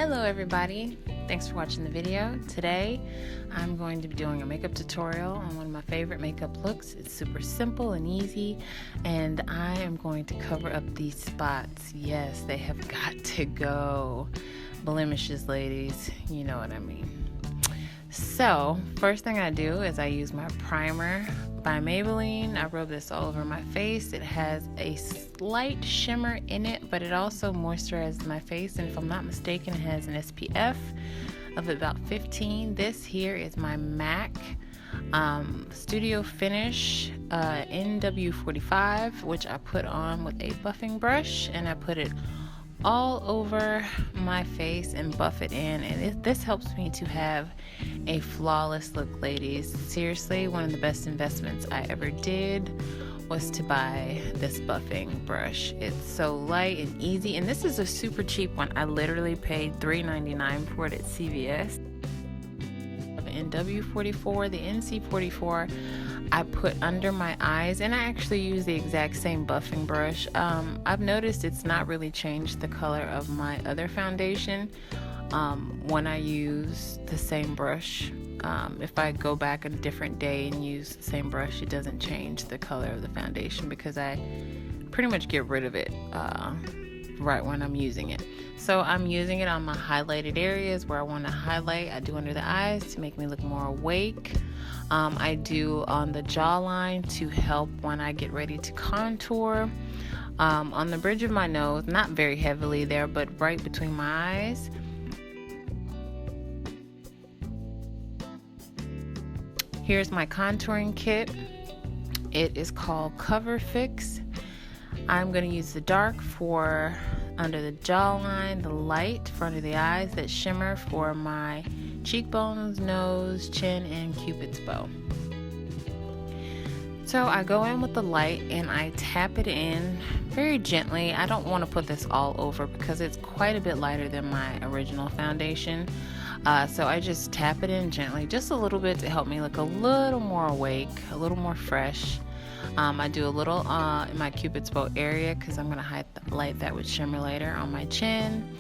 Hello everybody, thanks for watching the video. Today I'm going to be doing a makeup tutorial on one of my favorite makeup looks. It's super simple and easy, and I am going to cover up these spots. Yes, they have got to go. Blemishes, ladies, you know what I mean. So first thing I do is I use my primer by Maybelline. I rub this all over my face. It has a slight shimmer in it, but it also moisturizes my face, and if I'm not mistaken, it has an SPF of about 15. This here is my MAC Studio Finish NW45, which I put on with a buffing brush, and I put it all over my face and buff it in, and this helps me to have a flawless look, ladies. Seriously, one of the best investments I ever did was to buy this buffing brush. It's so light and easy, and this is a super cheap one. I literally paid $3.99 for it at CVS. NW44, the NC44 I put under my eyes, and I actually use the exact same buffing brush. I've noticed it's not really changed the color of my other foundation when I use the same brush. If I go back a different day and use the same brush, it doesn't change the color of the foundation because I pretty much get rid of it right when I'm using it. So I'm using it on my highlighted areas where I want to highlight. I do under the eyes to make me look more awake. I do on the jawline to help when I get ready to contour. On the bridge of my nose, not very heavily there, but right between my eyes. Here's my contouring kit. It is called Cover Fix. I'm going to use the dark for under the jawline, the light for under the eyes, that shimmer for my cheekbones, nose, chin, and Cupid's bow. So I go in with the light and I tap it in very gently. I don't want to put this all over because it's quite a bit lighter than my original foundation. So I just tap it in gently, just a little bit, to help me look a little more awake, a little more fresh. I do a little in my Cupid's bow area because I'm going to highlight that with shimmer later on my chin,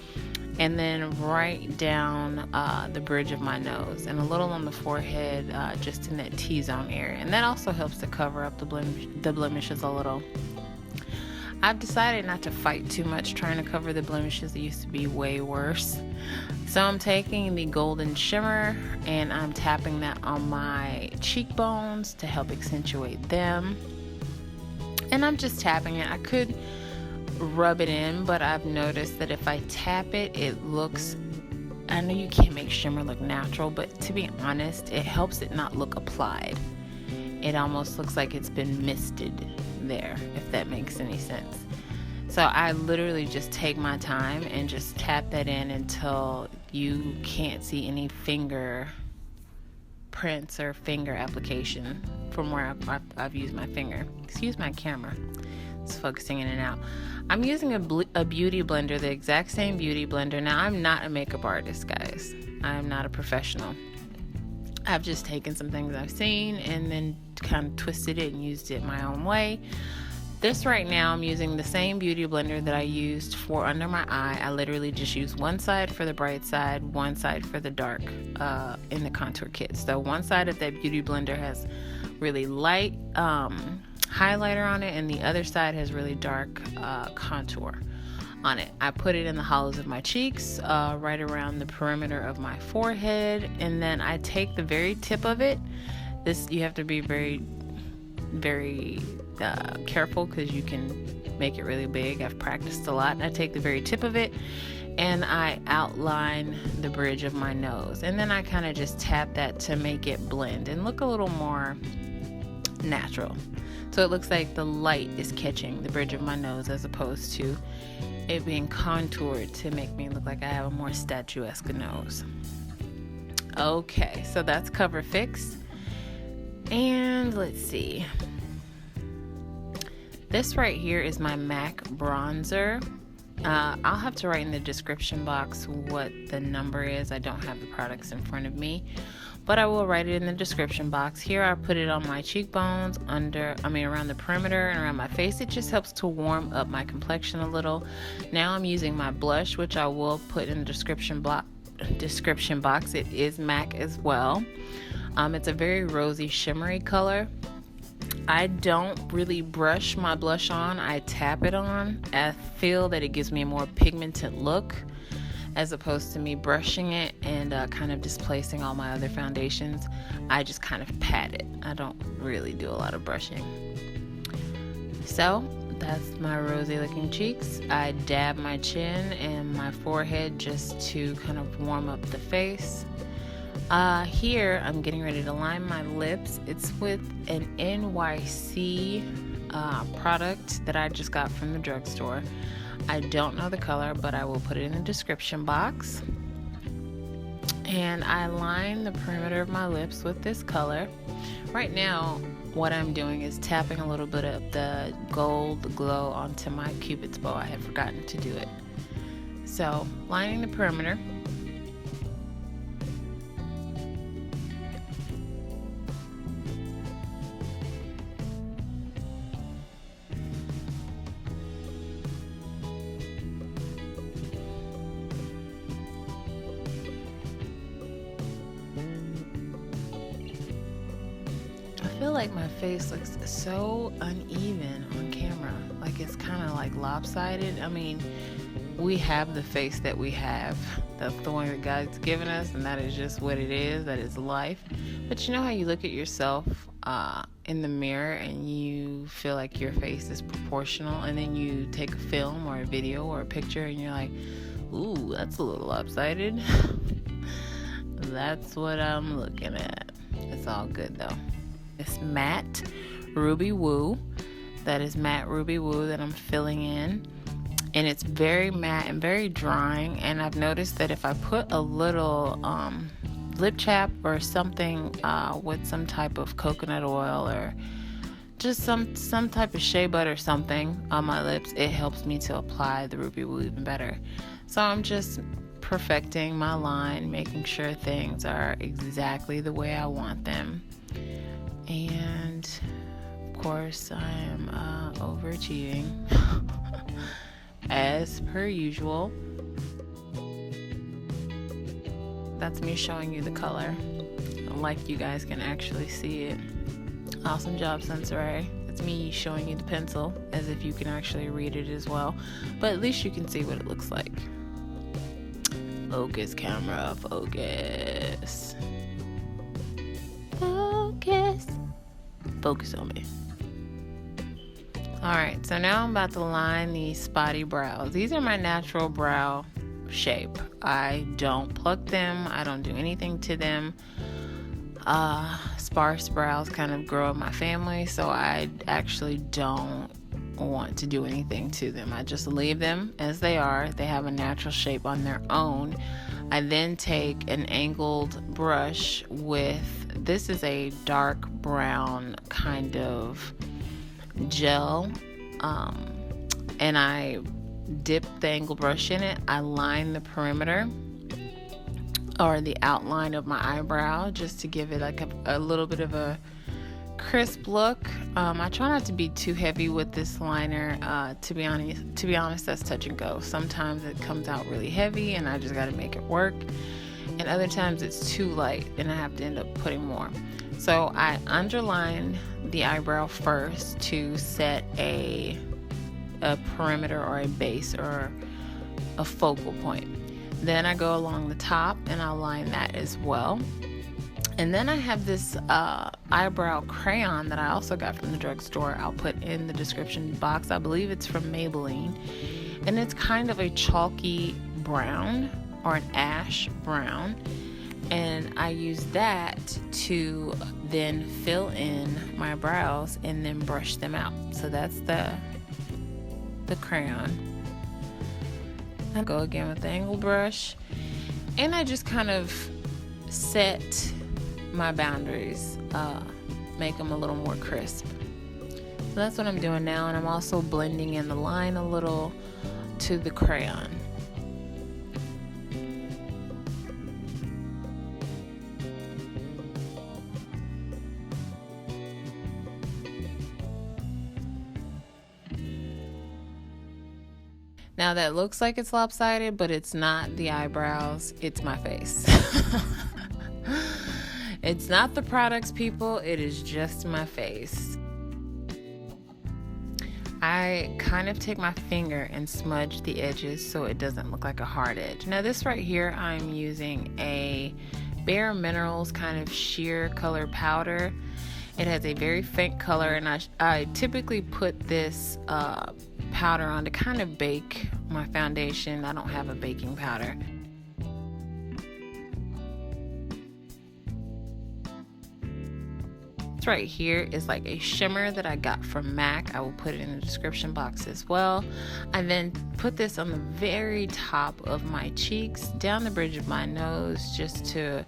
and then right down the bridge of my nose, and a little on the forehead, just in that T-zone area, and that also helps to cover up the blemishes a little. I've decided not to fight too much trying to cover the blemishes. It used to be way worse. So I'm taking the golden shimmer and I'm tapping that on my cheekbones to help accentuate them. And I'm just tapping it. I could rub it in, but I've noticed that if I tap it, it looks, I know you can't make shimmer look natural, but to be honest, it helps it not look applied. It almost looks like it's been misted there, if that makes any sense. So I literally just take my time and just tap that in until you can't see any finger prints or finger application from where I've used my finger. Excuse my camera, it's focusing in and out. I'm using a beauty blender, the exact same beauty blender. Now, I'm not a makeup artist, guys. I am not a professional. I've just taken some things I've seen and then kind of twisted it and used it my own way. This right now, I'm using the same beauty blender that I used for under my eye. I literally just use one side for the bright side, one side for the dark in the contour kit. So one side of that beauty blender has really light highlighter on it, and the other side has really dark contour on it. I put it in the hollows of my cheeks, right around the perimeter of my forehead, and then I take the very tip of it. This, you have to be very careful because you can make it really big. I've practiced a lot. I take the very tip of it and I outline the bridge of my nose, and then I kind of just tap that to make it blend and look a little more natural. So it looks like the light is catching the bridge of my nose as opposed to it being contoured to make me look like I have a more statuesque nose. Okay, so that's Cover Fix. And let's see. This right here is my MAC bronzer. I'll have to write in the description box what the number is. I don't have the products in front of me, but I will write it in the description box. Here I put it on my cheekbones, around the perimeter and around my face. It just helps to warm up my complexion a little. Now I'm using my blush, which I will put in the description box. It is MAC as well. It's a very rosy, shimmery color. I don't really brush my blush on. I tap it on. I feel that it gives me a more pigmented look as opposed to me brushing it and kind of displacing all my other foundations. I just kind of pat it. I don't really do a lot of brushing. So that's my rosy looking cheeks. I dab my chin and my forehead just to kind of warm up the face. Here I'm getting ready to line my lips. It's with an NYX product that I just got from the drugstore. I don't know the color, but I will put it in the description box. And I line the perimeter of my lips with this color. Right now, what I'm doing is tapping a little bit of the gold glow onto my Cupid's bow. I had forgotten to do it. So, lining the perimeter. I feel like my face looks so uneven on camera. Like it's kind of like lopsided. I mean, we have the face that we have. That's the one that God's given us, and that is just what it is. That is life. But you know how you look at yourself in the mirror and you feel like your face is proportional, and then you take a film or a video or a picture and you're like, ooh, that's a little lopsided. That's what I'm looking at. It's all good though. It's matte Ruby Woo. That is matte Ruby Woo that I'm filling in. And it's very matte and very drying. And I've noticed that if I put a little lip chap or something with some type of coconut oil or just some type of shea butter or something on my lips, it helps me to apply the Ruby Woo even better. So I'm just perfecting my line, making sure things are exactly the way I want them. And of course I am overachieving as per usual. That's me showing you the color, like you guys can actually see it. Awesome job, Starry. It's me showing you the pencil as if you can actually read it as well, but at least you can see what it looks like. Focus, camera, focus. Focus. Focus on me. Alright, so now I'm about to line these spotty brows. These are my natural brow shape. I don't pluck them. I don't do anything to them. Sparse brows kind of grow in my family, so I actually don't want to do anything to them. I just leave them as they are. They have a natural shape on their own. I then take an angled brush with, this is a dark brown kind of gel, and I dip the angled brush in it. I line the perimeter or the outline of my eyebrow just to give it like a little bit of a crisp look. I try not to be too heavy with this liner. To be honest, that's touch and go. Sometimes it comes out really heavy and I just got to make it work, and other times it's too light and I have to end up putting more. So I underline the eyebrow first to set a perimeter or a base or a focal point. Then I go along the top and I'll line that as well. And then I have this eyebrow crayon that I also got from the drugstore. I'll put in the description box. I believe it's from Maybelline. And it's kind of a chalky brown or an ash brown. And I use that to then fill in my brows and then brush them out. So that's the crayon. I go again with the angle brush. And I just kind of set my boundaries, make them a little more crisp. So that's what I'm doing now, and I'm also blending in the line a little to the crayon. Now that looks like it's lopsided, but it's not the eyebrows, it's my face. It's not the products, people, it is just my face. I kind of take my finger and smudge the edges so it doesn't look like a hard edge. Now this right here, I'm using a Bare Minerals kind of sheer color powder. It has a very faint color, and I typically put this powder on to kind of bake my foundation. I don't have a baking powder. This right here is like a shimmer that I got from MAC. I will put it in the description box as well. I then put this on the very top of my cheeks, down the bridge of my nose, just to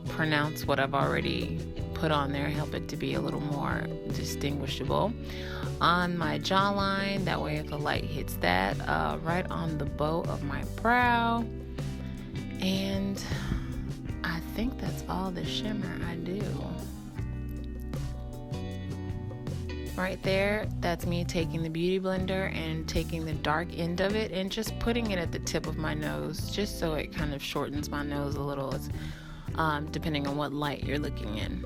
pronounce what I've already put on there, help it to be a little more distinguishable. On my jawline, that way if the light hits that, right on the bow of my brow. And I think that's all the shimmer I do. Right there, that's me taking the beauty blender and taking the dark end of it and just putting it at the tip of my nose, just so it kind of shortens my nose a little. It's depending on what light you're looking in.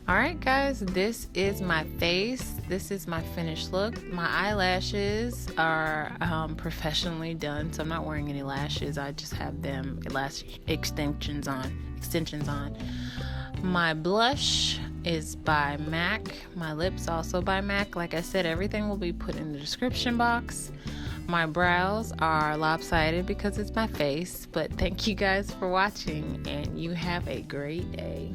Alright guys, this is my face. This is my finished look. My eyelashes are professionally done, so I'm not wearing any lashes. I just have them lash extensions on. My blush is by MAC. My lips also by MAC. Like I said, everything will be put in the description box. My brows are lopsided because it's my face, but thank you guys for watching, and you have a great day.